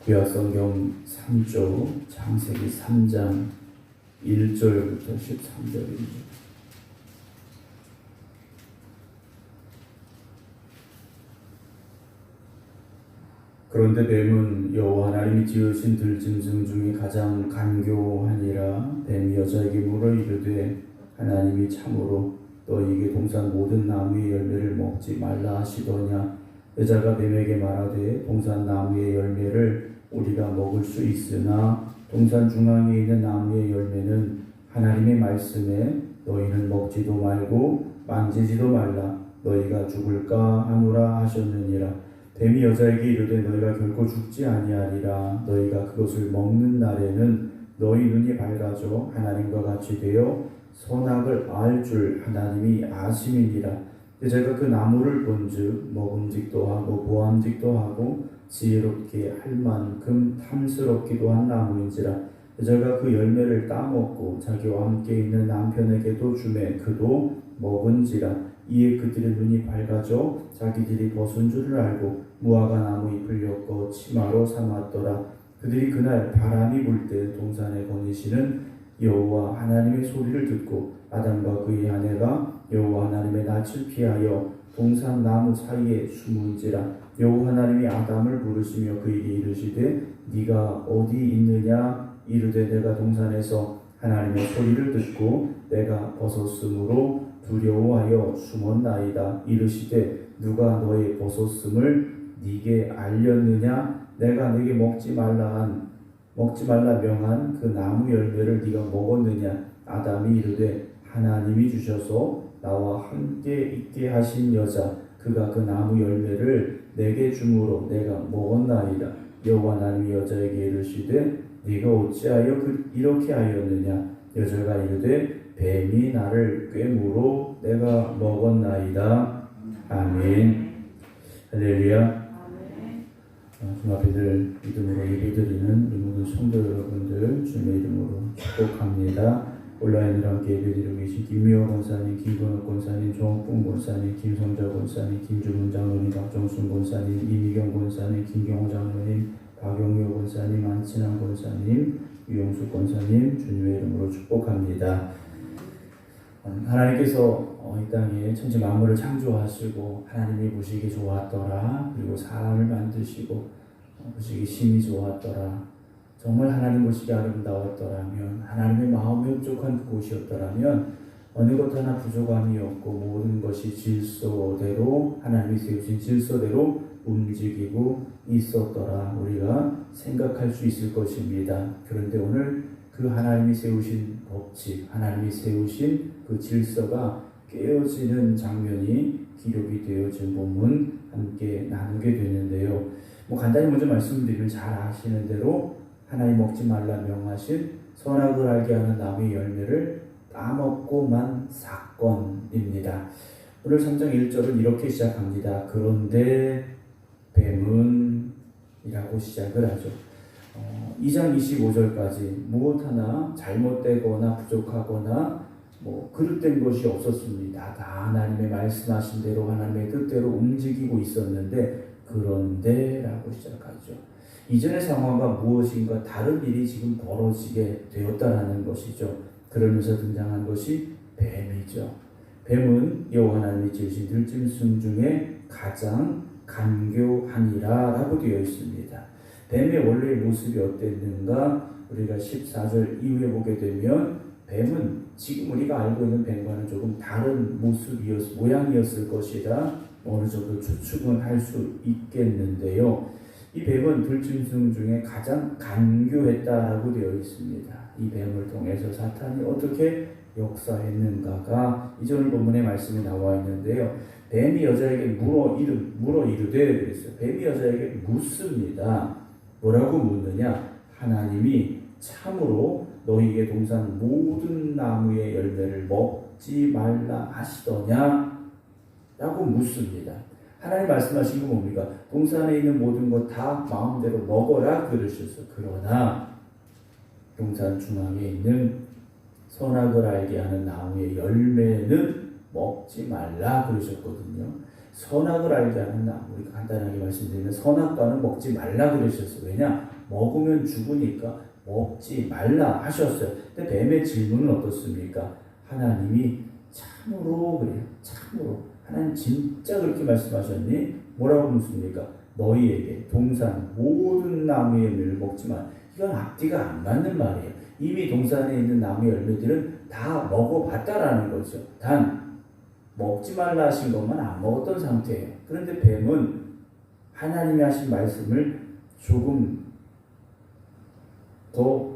구약성경 3조 창세기 3장 1절부터 13절입니다. 그런데 뱀은 여호와 하나님이 지으신 들짐승 중에 가장 간교하니라. 뱀이 여자에게 물어 이르되 하나님이 참으로 너희에게 동산 모든 나무의 열매를 먹지 말라 하시더냐. 여자가 뱀에게 말하되 동산 나무의 열매를 우리가 먹을 수 있으나 동산 중앙에 있는 나무의 열매는 하나님의 말씀에 너희는 먹지도 말고 만지지도 말라 너희가 죽을까 하노라 하셨느니라. 뱀이 여자에게 이르되 너희가 결코 죽지 아니하리라. 너희가 그것을 먹는 날에는 너희 눈이 밝아져 하나님과 같이 되어 선악을 알 줄 하나님이 아심이니라. 여자가 그 나무를 본즉 먹음직도 하고 보암직도 하고 지혜롭게 할 만큼 탐스럽기도 한 나무인지라. 여자가 그 열매를 따먹고 자기와 함께 있는 남편에게도 주매 그도 먹은지라. 이에 그들의 눈이 밝아져 자기들이 벗은 줄을 알고 무화과 나무 잎을 엮어 치마로 삼았더라. 그들이 그날 바람이 불 때 동산에 거니시는 여호와 하나님의 소리를 듣고 아담과 그의 아내가 여호와 하나님의 낯을 피하여 동산 나무 사이에 숨은지라. 여호와 하나님이 아담을 부르시며 그에게 이르시되 네가 어디 있느냐. 이르되 내가 동산에서 하나님의 소리를 듣고 내가 벗었으므로 두려워하여 숨었나이다. 이르시되 누가 너의 벗었음을 네게 알렸느냐. 내가 네게 먹지 말라 명한 그 나무 열매를 네가 먹었느냐. 아담이 이르되 하나님이 주셔서 나와 함께 있게 하신 여자 그가 그 나무 열매를 내게 주므로 내가 먹었나이다. 여호와 하나님이 여자에게 이르시되 네가 어찌하여 이렇게 하였느냐. 여자가 이르되 뱀이 나를 꿰므로 내가 먹었나이다. 아멘. 할렐루야. 주 앞에들 믿음으로 예배드리는 우리 모든 성도 여러분들 주님의 이름으로 축복합니다. 온라인으로 함께 예배드리고 계신 김미호 권사님, 김건욱 권사님, 조홍풍 권사님, 김성자 권사님, 김주문 장로님, 박정순 권사님, 이미경 권사님, 김경호 장로님, 박영효 권사님, 안친환 권사님, 유영수 권사님 주님의 이름으로 축복합니다. 하나님께서 이 땅에 천지 만물을 창조하시고 하나님이 보시기 좋았더라. 그리고 사람을 만드시고 보시기 심히 좋았더라. 정말 하나님 보시기 아름다웠더라면 하나님의 마음에 흡족한 그곳이었더라면 어느 것 하나 부족함이 없고 모든 것이 질서대로 하나님이 세우신 질서대로 움직이고 있었더라. 우리가 생각할 수 있을 것입니다. 그런데 오늘 그 하나님이 세우신 법칙, 하나님이 세우신 그 질서가 깨어지는 장면이 기록이 되어진 본문 함께 나누게 되는데요. 간단히 먼저 말씀드리면 잘 아시는 대로 하나님 먹지 말라 명하신 선악을 알게 하는 나무의 열매를 따먹고만 사건입니다. 오늘 3장 1절은 이렇게 시작합니다. 그런데 뱀은 이라고 시작을 하죠. 2장 25절까지 무엇 하나 잘못되거나 부족하거나 그릇된 것이 없었습니다. 다 하나님의 말씀하신 대로 하나님의 뜻대로 움직이고 있었는데 그런데 라고 시작하죠. 이전의 상황과 무엇인가 다른 일이 지금 벌어지게 되었다라는 것이죠. 그러면서 등장한 것이 뱀이죠. 뱀은 여호와 하나님이 지으신 들짐승 중에 가장 간교하니라 라고 되어 있습니다. 뱀의 원래의 모습이 어땠는가? 우리가 14절 이후에 보게 되면 뱀은 지금 우리가 알고 있는 뱀과는 조금 다른 모양이었을 것이라 어느 정도 추측은 할 수 있겠는데요. 이 뱀은 들짐승 중에 가장 간교했다라고 되어 있습니다. 이 뱀을 통해서 사탄이 어떻게 역사했는가가 이전 본문의 말씀에 나와 있는데요. 뱀이 여자에게 물어 이르되 그랬어요. 뱀이 여자에게 묻습니다. 뭐라고 묻느냐? 하나님이 참으로 너희에게 동산 모든 나무의 열매를 먹지 말라 하시더냐? 라고 묻습니다. 하나님 말씀하신 건 뭡니까? 동산에 있는 모든 것 다 마음대로 먹어라 그러셨어. 그러나 동산 중앙에 있는 선악을 알게 하는 나무의 열매는 먹지 말라 그러셨거든요. 선악을 알게 하는 나무, 우리가 간단하게 말씀드리면 선악과는 먹지 말라 그러셨어요. 왜냐? 먹으면 죽으니까 먹지 말라 하셨어요. 근데 뱀의 질문은 어떻습니까? 하나님이 참으로 그래요. 참으로. 하나님 진짜 그렇게 말씀하셨니? 뭐라고 묻습니까? 너희에게 동산 모든 나무의 열매를 먹지만, 이건 앞뒤가 안 맞는 말이에요. 이미 동산에 있는 나무의 열매들은 다 먹어봤다라는 거죠. 단 먹지 말라 하신 것만 안 먹었던 상태예요. 그런데 뱀은 하나님이 하신 말씀을 조금 더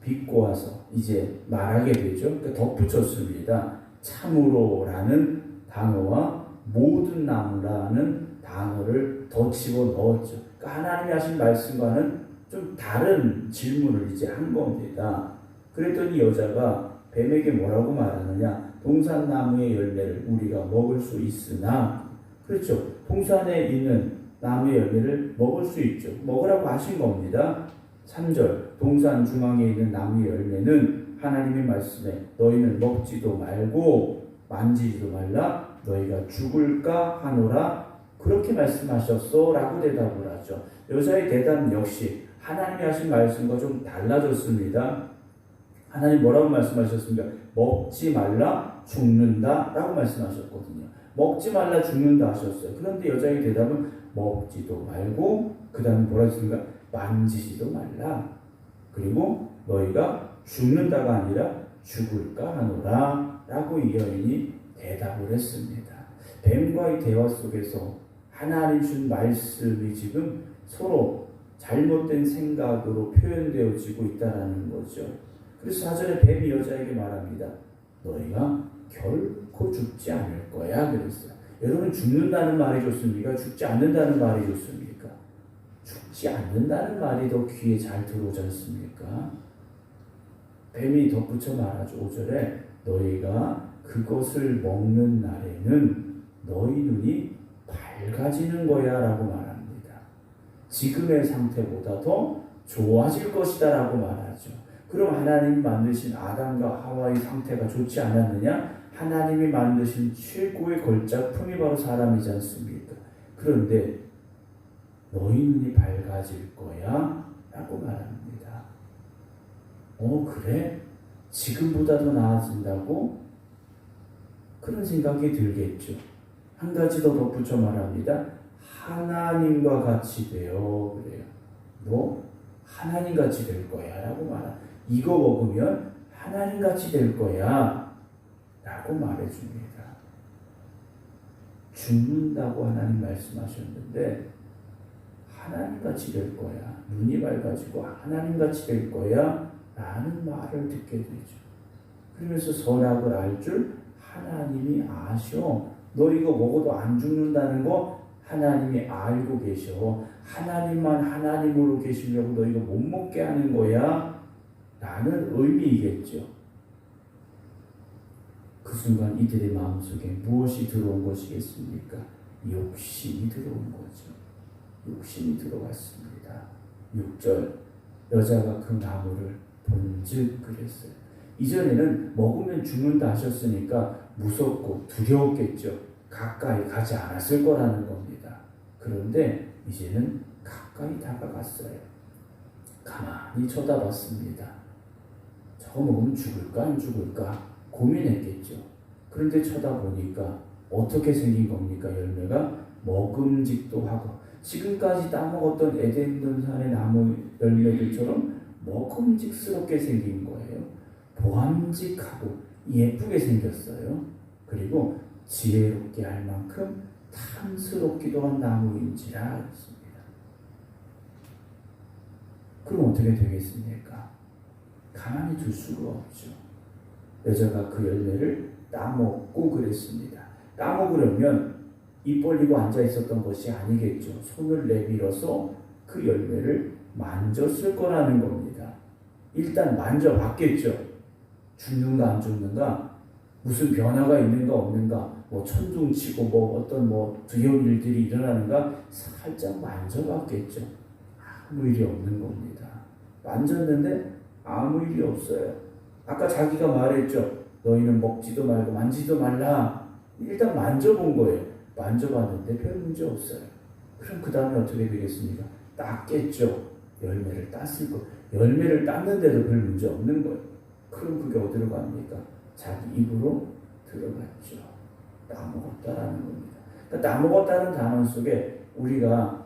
비꼬아서 이제 말하게 되죠. 그러니까 덧붙였습니다. 참으로라는 단어와 모든 나무라는 단어를 더 집어넣었죠. 그러니까 하나님이 하신 말씀과는 좀 다른 질문을 이제 한 겁니다. 그랬더니 여자가 뱀에게 뭐라고 말하느냐? 동산나무의 열매를 우리가 먹을 수 있으나, 그렇죠. 동산에 있는 나무의 열매를 먹을 수 있죠. 먹으라고 하신 겁니다. 3절 동산 중앙에 있는 나무의 열매는 하나님의 말씀에 너희는 먹지도 말고 만지지도 말라 너희가 죽을까 하노라 그렇게 말씀하셨어 라고 대답을 하죠. 여자의 대답 역시 하나님이 하신 말씀과 좀 달라졌습니다. 하나님 뭐라고 말씀하셨습니까? 먹지 말라 죽는다 라고 말씀하셨거든요. 먹지 말라 죽는다 하셨어요. 그런데 여자의 대답은 먹지도 말고 그 다음에 뭐라 했습니까? 만지지도 말라. 그리고 너희가 죽는다가 아니라 죽을까 하노라 라고 이 여인이 대답을 했습니다. 뱀과의 대화 속에서 하나님 준 말씀이 지금 서로 잘못된 생각으로 표현되어지고 있다는 거죠. 그래서 4절에 뱀이 여자에게 말합니다. 너희가 결코 죽지 않을 거야 그랬어요. 여러분 죽는다는 말이 좋습니까? 죽지 않는다는 말이 좋습니까? 죽지 않는다는 말이 더 귀에 잘 들어오지 않습니까? 뱀이 덧붙여 말하죠. 5절에 너희가 그것을 먹는 날에는 너희 눈이 밝아지는 거야 라고 말합니다. 지금의 상태보다 더 좋아질 것이다 라고 말하죠. 그럼 하나님이 만드신 아담과 하와의 상태가 좋지 않았느냐? 하나님이 만드신 최고의 걸작품이 바로 사람이지 않습니까? 그런데 너희 눈이 밝아질 거야 라고 말합니다. 그래? 지금보다 더 나아진다고? 그런 생각이 들겠죠. 한 가지 더 덧붙여 말합니다. 하나님과 같이 되어 그래요. 너 하나님 같이 될 거야 라고 말합니다. 이거 먹으면 하나님 같이 될 거야 라고 말해줍니다. 죽는다고 하나님 말씀하셨는데 하나님 같이 될 거야. 눈이 밝아지고 하나님 같이 될 거야 라는 말을 듣게 되죠. 그러면서 선악을 알 줄 하나님이 아셔. 너 이거 먹어도 안 죽는다는 거 하나님이 알고 계셔. 하나님만 하나님으로 계시려고 너 이거 못 먹게 하는 거야 라는 의미이겠죠. 그 순간 이들의 마음속에 무엇이 들어온 것이겠습니까? 욕심이 들어온 거죠. 욕심이 들어왔습니다. 6절 여자가 그 나무를 본즉 그랬어요. 이전에는 먹으면 죽는다 하셨으니까 무섭고 두려웠겠죠. 가까이 가지 않았을 거라는 겁니다. 그런데 이제는 가까이 다가갔어요. 가만히 쳐다봤습니다. 저거 먹으면 죽을까 안 죽을까 고민했겠죠. 그런데 쳐다보니까 어떻게 생긴 겁니까? 열매가 먹음직도 하고 지금까지 따먹었던 에덴 동산의 나무 열매들처럼 먹음직스럽게 생긴 거예요. 보암직하고 예쁘게 생겼어요. 그리고 지혜롭게 할 만큼 탐스럽기도 한 나무인지라 했습니다. 그럼 어떻게 되겠습니까? 가만히 둘 수가 없죠. 여자가 그 열매를 따먹고 그랬습니다. 따먹으려면 입 벌리고 앉아 있었던 것이 아니겠죠. 손을 내밀어서 그 열매를 만졌을 거라는 겁니다. 일단 만져봤겠죠. 죽는가 안 죽는가, 무슨 변화가 있는가 없는가, 뭐 천둥치고 뭐 어떤 뭐 두려운 일들이 일어나는가 살짝 만져봤겠죠. 아무 일이 없는 겁니다. 만졌는데 아무 일이 없어요. 아까 자기가 말했죠. 너희는 먹지도 말고 만지도 말라. 일단 만져본 거예요. 만져봤는데 별 문제 없어요. 그럼 그 다음에 어떻게 되겠습니까? 땄겠죠. 열매를 땄을 거. 열매를 땄는데도 별 문제 없는 거예요. 그럼 그게 어디로 갑니까? 자기 입으로 들어갔죠. 따먹었다라는 겁니다. 그러니까 따먹었다는 단어 속에 우리가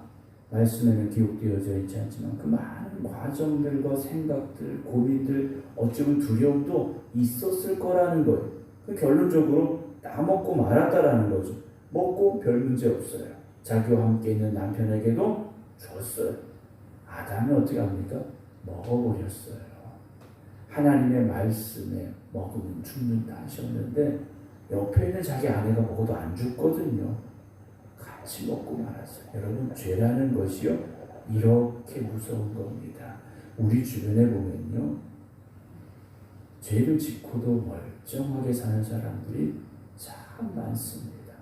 말씀에는 기록되어져 있지 않지만 그 많은 과정들과 생각들, 고민들, 어쩌면 두려움도 있었을 거라는 거예요. 결론적으로 따먹고 말았다라는 거죠. 먹고 별 문제 없어요. 자기와 함께 있는 남편에게도 줬어요. 아담이 어떻게 합니까? 먹어버렸어요. 하나님의 말씀에 먹으면 죽는다 하셨는데 옆에 있는 자기 아내가 먹어도 안 죽거든요. 같이 먹고 말았어요. 여러분, 죄라는 것이요 이렇게 무서운 겁니다. 우리 주변에 보면요, 죄를 짓고도 멀쩡하게 사는 사람들이 참 많습니다.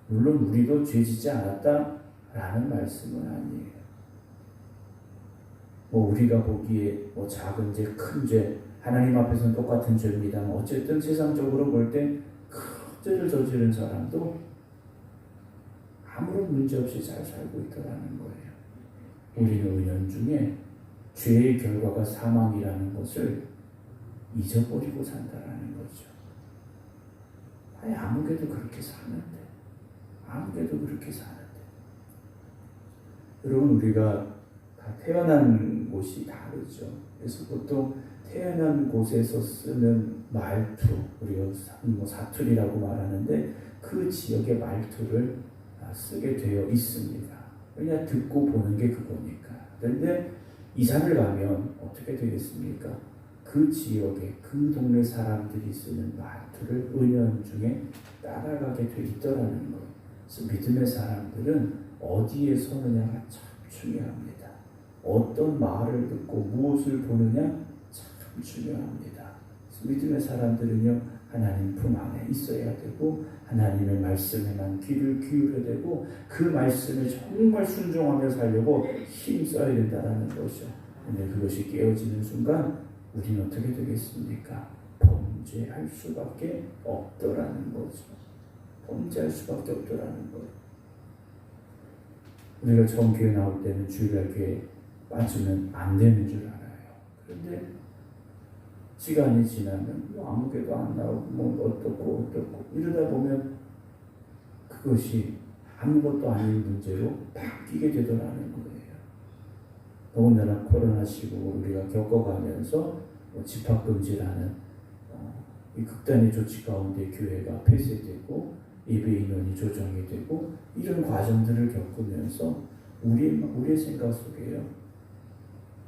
물론 우리도 죄 짓지 않았다라는 말씀은 아니에요. 우리가 보기에 작은 죄, 큰 죄, 하나님 앞에서는 똑같은 죄입니다. 어쨌든 세상적으로 볼 때 큰 죄를 저지른 사람도 아무런 문제 없이 잘 살고 있더라는 거예요. 우리는 은연중에 죄의 결과가 사망이라는 것을 잊어버리고 산다라는 거죠. 아무개도 그렇게 사는데, 여러분, 우리가 다 태어난 곳이 다르죠. 그래서 보통 태어난 곳에서 쓰는 말투, 우리가 사투리라고 말하는데 그 지역의 말투를 쓰게 되어 있습니다. 왜냐, 듣고 보는 게 그거니까. 그런데 이사를 가면 어떻게 되겠습니까? 그 지역에 그 동네 사람들이 쓰는 말투를 은연중에 따라가게 돼 있더라는 거예요. 그래서 믿음의 사람들은 어디에 서느냐가 참 중요합니다. 어떤 말을 듣고 무엇을 보느냐 참 중요합니다. 그래서 믿음의 사람들은요, 하나님 품 안에 있어야 되고 하나님의 말씀에만 귀를 기울여야 되고 그 말씀에 정말 순종하며 살려고 힘써야 된다는 거죠. 근데 그것이 깨어지는 순간 우리는 어떻게 되겠습니까? 범죄할 수밖에 없더라는 거죠. 범죄할 수밖에 없더라는 거예요. 우리가 처음 교회 나올 때는 주일날 교회 빠지면 안 되는 줄 알아요. 그런데 시간이 지나면 아무개도 안 나오고 어떻고 이러다 보면 그것이 아무것도 아닌 문제로 바뀌게 되더라는 거예요. 더군다나 코로나 시국을 우리가 겪어가면서 집합금지라는 이 극단의 조치 가운데 교회가 폐쇄되고 예배 인원이 조정이 되고 이런 과정들을 겪으면서 우리의 생각 속에요,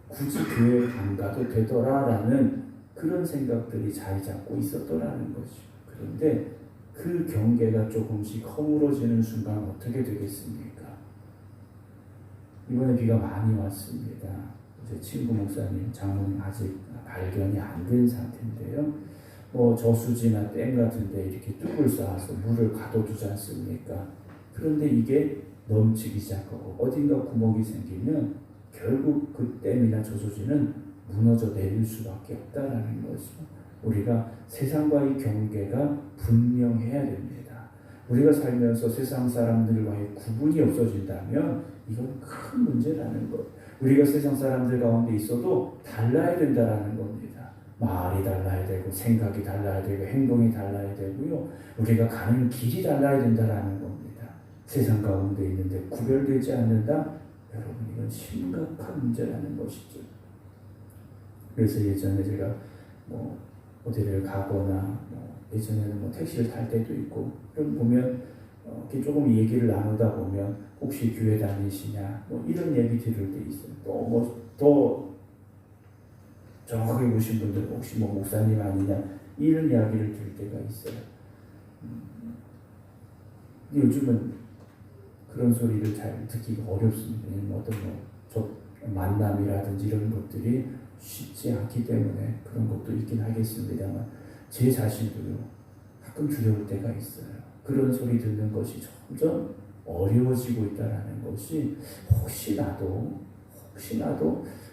굳이 교회 안 가도 되더라라는 그런 생각들이 자리 잡고 있었더라는 거죠. 그런데 그 경계가 조금씩 허물어지는 순간 어떻게 되겠습니까? 이번에 비가 많이 왔습니다. 제 친구 목사님, 장모님 아직 발견이 안 된 상태인데요. 저수지나 댐 같은 데 이렇게 뚝을 쌓아서 물을 가둬두지 않습니까? 그런데 이게 넘치기 시작하고 어딘가 구멍이 생기면 결국 그 댐이나 저수지는 무너져 내릴 수밖에 없다라는 거죠. 우리가 세상과의 경계가 분명해야 됩니다. 우리가 살면서 세상 사람들과의 구분이 없어진다면 이건 큰 문제라는 것. 우리가 세상 사람들 가운데 있어도 달라야 된다라는 겁니다. 말이 달라야 되고 생각이 달라야 되고 행동이 달라야 되고요. 우리가 가는 길이 달라야 된다라는 겁니다. 세상 가운데 있는데 구별되지 않는다? 여러분, 이건 심각한 문제라는 것이죠. 그래서 예전에 제가 어디를 가거나 예전에는 택시를 탈 때도 있고 그럼 보면 이렇게 조금 얘기를 나누다 보면 혹시 교회 다니시냐 이런 얘기 들을 때 있어요. 더 정확하게 보신 분들 혹시 목사님 아니냐 이런 이야기를 들을 때가 있어요. 요즘은 그런 소리를 잘 듣기가 어렵습니다. 어떤 만남이라든지 이런 것들이 쉽지 않기 때문에 그런 것도 있긴 하겠습니다만 제 자신도요 가끔 두려울 때가 있어요. 그런 소리 듣는 것이 점점 어려워지고 있다는 것이 혹시나도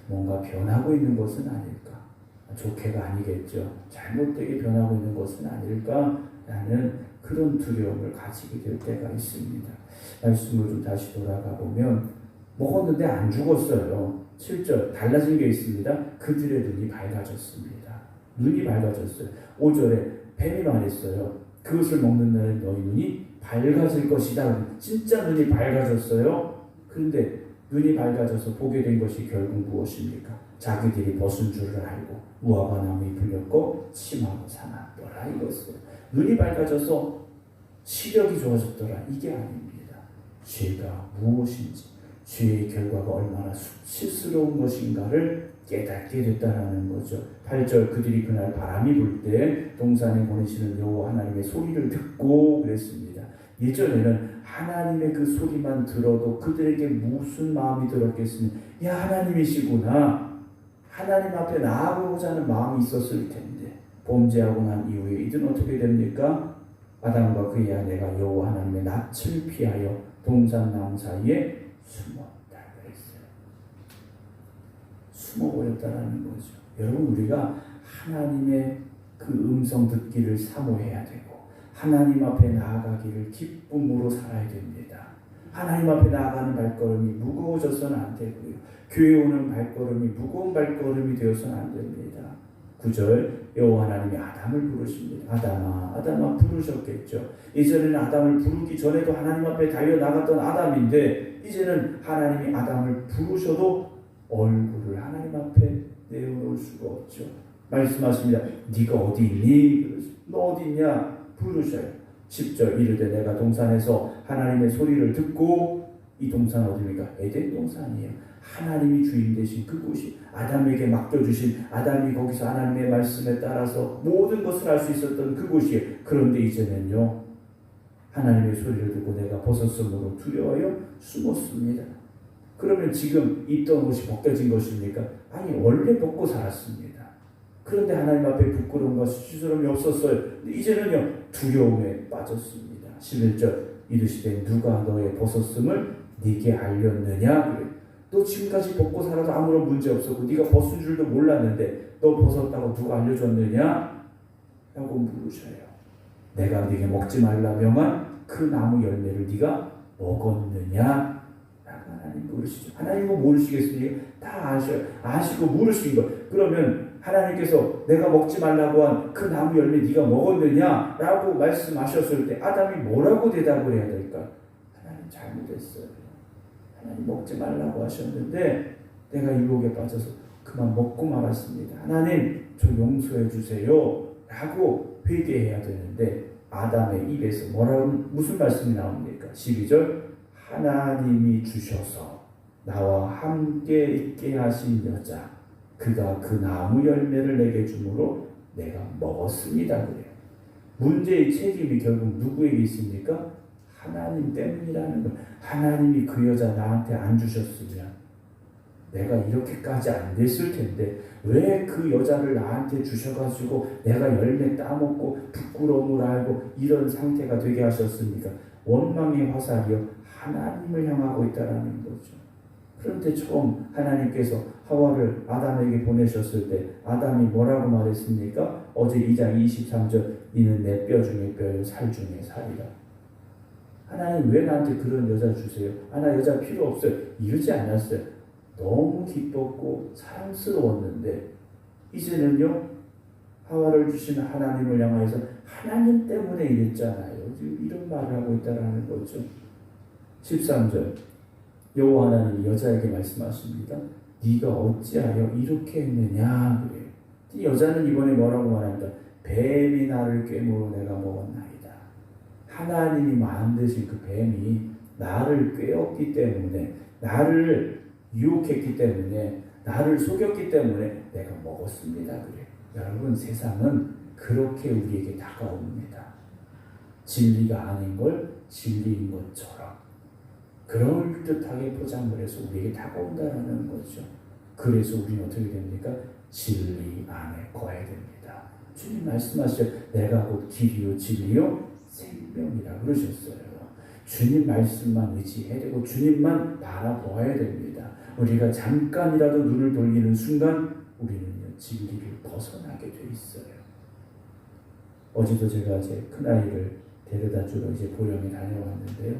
뭔가 변하고 있는 것은 아닐까, 좋게가 아니겠죠. 잘못되게 변하고 있는 것은 아닐까라는 그런 두려움을 가지게 될 때가 있습니다. 말씀을 좀 다시 돌아가 보면 먹었는데 안 죽었어요. 7절 달라진 게 있습니다. 그들의 눈이 밝아졌습니다. 눈이 밝아졌어요. 5절에 뱀이 말했어요. 그것을 먹는 날에 너희 눈이 밝아질 것이다. 진짜 눈이 밝아졌어요. 그런데 눈이 밝아져서 보게 된 것이 결국 무엇입니까? 자기들이 벗은 줄을 알고 무화과 나무에 불렸고 침하고 사놨더라 이것을. 눈이 밝아져서 시력이 좋아졌더라 이게 아닙니다. 죄가 무엇인지, 죄의 결과가 얼마나 수치스러운 것인가를 깨닫게 됐다라는 거죠. 8절 그들이 그날 바람이 불 때 동산에 보내시는 여호와 하나님의 소리를 듣고 그랬습니다. 예전에는 하나님의 그 소리만 들어도 그들에게 무슨 마음이 들었겠습니까? 야 하나님이시구나. 하나님 앞에 나아가고자 하는 마음이 있었을 텐데 범죄하고 난 이후에 이들은 어떻게 됩니까? 아담과 그의 아내가 여호와 하나님의 낯을 피하여 동산나무 사이에 숨었다 그랬어요. 숨어버렸다라는 거죠. 여러분 우리가 하나님의 그 음성 듣기를 사모해야 되고 하나님 앞에 나아가기를 기쁨으로 살아야 됩니다. 하나님 앞에 나아가는 발걸음이 무거워져서는 안 되고요. 교회 오는 발걸음이 무거운 발걸음이 되어서는 안 됩니다. 9절 여호와 하나님이 아담을 부르십니다. 아담아 아담아 부르셨겠죠. 예전에는 아담을 부르기 전에도 하나님 앞에 달려나갔던 아담인데 이제는 하나님이 아담을 부르셔도 얼굴을 하나님 앞에 내어놓을 수가 없죠. 말씀하십니다. 네가 어디 있니? 너 어디 있냐? 부르셔요. 10절 이르되 내가 동산에서 하나님의 소리를 듣고 이 동산 어디입니까? 에덴 동산이에요. 하나님이 주인 되신 그곳이 아담에게 맡겨주신 아담이 거기서 하나님의 말씀에 따라서 모든 것을 할 수 있었던 그곳이에요. 그런데 이제는요 하나님의 소리를 듣고 내가 벗었으므로 두려워요 숨었습니다. 그러면 지금 입던 옷이 벗겨진 것입니까? 아니 원래 벗고 살았습니다. 그런데 하나님 앞에 부끄러움과 수치스러움이 없었어요. 이제는요 두려움에 빠졌습니다. 11절 이르시되 누가 너의 벗었음을 네게 알렸느냐? 그래. 너 지금까지 벗고 살아도 아무런 문제 없었고 네가 벗은 줄도 몰랐는데 너 벗었다고 누가 알려줬느냐? 라고 물으셔요. 내가 네게 먹지 말라 명한 그 나무 열매를 네가 먹었느냐? 라고 하나님 물으시죠. 하나님은 모르시겠습니까? 다 아셔요. 아시고 물으신 거. 그러면 하나님께서 내가 먹지 말라고 한 그 나무 열매 네가 먹었느냐? 라고 말씀하셨을 때 아담이 뭐라고 대답을 해야 될까? 하나님 잘못했어요. 하나님 먹지 말라고 하셨는데 내가 유혹에 빠져서 그만 먹고 말았습니다. 하나님 저 용서해 주세요. 라고 회개해야 되는데 아담의 입에서 무슨 말씀이 나옵니까? 12절 하나님이 주셔서 나와 함께 있게 하신 여자 그가 그 나무 열매를 내게 주므로 내가 먹었습니다. 그래요. 문제의 책임이 결국 누구에게 있습니까? 하나님 때문이라는 거. 하나님이 그 여자 나한테 안 주셨으면 내가 이렇게까지 안 됐을 텐데 왜 그 여자를 나한테 주셔가지고 내가 열매 따먹고 부끄러움을 알고 이런 상태가 되게 하셨습니까? 원망의 화살이요 하나님을 향하고 있다는 거죠. 그런데 처음 하나님께서 하와를 아담에게 보내셨을 때 아담이 뭐라고 말했습니까? 어제 2장 23절 이는 내 뼈 중에 뼈요 살 중에 살이라. 하나님 왜 나한테 그런 여자 주세요? 나 여자 필요 없어요. 이러지 않았어요. 너무 기뻤고 사랑스러웠는데 이제는요 하와를 주신 하나님을 향해서 하나님 때문에 이랬잖아요. 이런 말을 하고 있다는 거죠. 13절 여호와 하나님이 여자에게 말씀하십니다. 네가 어찌하여 이렇게 했느냐 그래요. 여자는 이번에 뭐라고 말합니까? 뱀이 나를 꿰물어 내가 먹었나이다. 하나님이 만드신 그 뱀이 나를 꿰었기 때문에 나를 유혹했기 때문에 나를 속였기 때문에 내가 먹었습니다. 그래요. 여러분 세상은 그렇게 우리에게 다가옵니다. 진리가 아닌 걸 진리인 것처럼 그럴듯하게 포장을 해서 우리에게 다가온다는 거죠. 그래서 우리는 어떻게 됩니까? 진리 안에 거해야 됩니다. 주님 말씀하시죠. 내가 곧 길이요 진리요 생명이라 그러셨어요. 주님 말씀만 의지해야 되고 주님만 바라보아야 됩니다. 우리가 잠깐이라도 눈을 돌리는 순간 우리는요 진리를 벗어나게 돼 있어요. 어제도 제가 제 큰아이를 데려다 주러 이제 보령에 다녀왔는데요.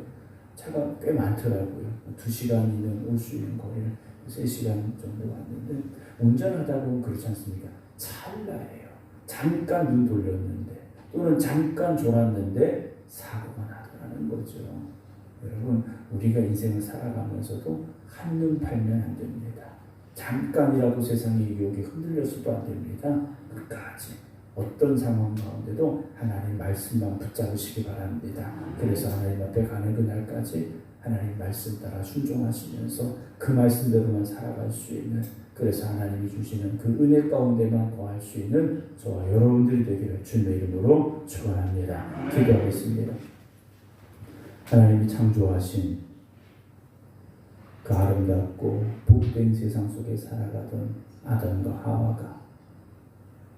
차가 꽤 많더라고요. 2시간이면 올 수 있는 거리를 3시간 정도 왔는데, 운전하다 보면 그렇지 않습니까? 찰나예요. 잠깐 눈 돌렸는데 또는 잠깐 졸았는데 사고가 나더라는 거죠. 여러분, 우리가 인생을 살아가면서도 한눈 팔면 안 됩니다. 잠깐이라도 세상의 유혹에 흔들려서도 안 됩니다. 끝까지 어떤 상황 가운데도 하나님 말씀만 붙잡으시기 바랍니다. 그래서 하나님 앞에 가는 그날까지 하나님 말씀 따라 순종하시면서 그 말씀대로만 살아갈 수 있는, 그래서 하나님이 주시는 그 은혜 가운데만 거할 수 있는 저와 여러분들이 되기를 주님의 이름으로 축원합니다. 기도하겠습니다. 하나님이 창조하신 그 아름답고 복된 세상 속에 살아가던 아담과 하와가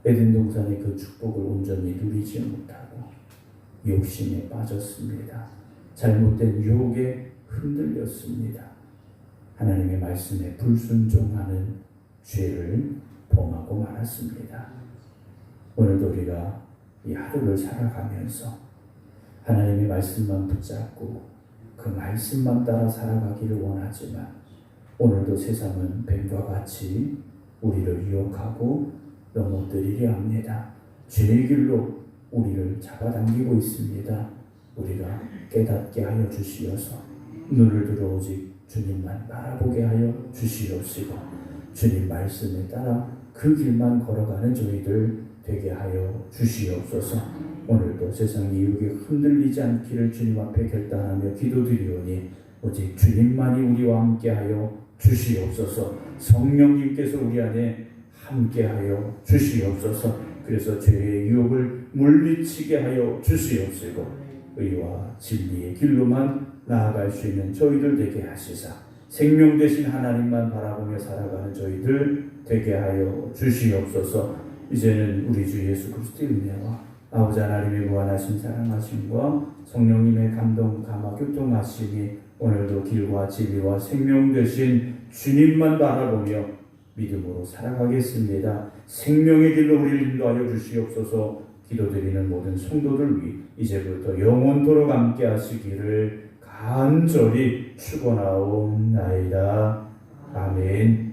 에덴 동산의 그 축복을 온전히 누리지 못하고 욕심에 빠졌습니다. 잘못된 유혹에 흔들렸습니다. 하나님의 말씀에 불순종하는 죄를 범하고 말았습니다. 오늘도 우리가 이 하루를 살아가면서 하나님의 말씀만 붙잡고 그 말씀만 따라 살아가기를 원하지만, 오늘도 세상은 뱀과 같이 우리를 유혹하고 넘어뜨리려 합니다. 죄의 길로 우리를 잡아당기고 있습니다. 우리가 깨닫게 하여 주시어서 눈을 들어 오직 주님만 바라보게 하여 주시옵시고, 주님 말씀에 따라 그 길만 걸어가는 저희들 되게 하여 주시옵소서. 오늘도 세상의 유혹에 흔들리지 않기를 주님 앞에 결단하며 기도드리오니 오직 주님만이 우리와 함께하여 주시옵소서. 성령님께서 우리 안에 함께하여 주시옵소서. 그래서 죄의 유혹을 물리치게 하여 주시옵시고 의와 진리의 길로만 나아갈 수 있는 저희들 되게 하시사 생명 되신 하나님만 바라보며 살아가는 저희들 되게 하여 주시옵소서. 이제는 우리 주 예수 그리스도의 은혜와 아버지 하나님의 무한하신 사랑하심과 성령님의 감동 감화 교통하심이 오늘도 길과 진리와 생명 되신 주님만 바라보며 믿음으로 살아가겠습니다. 생명의 길로 우리를 인도하여 주시옵소서. 기도드리는 모든 성도들 위 이제부터 영원토록 함께 하시기를 간절히 축원하옵나이다. 아멘.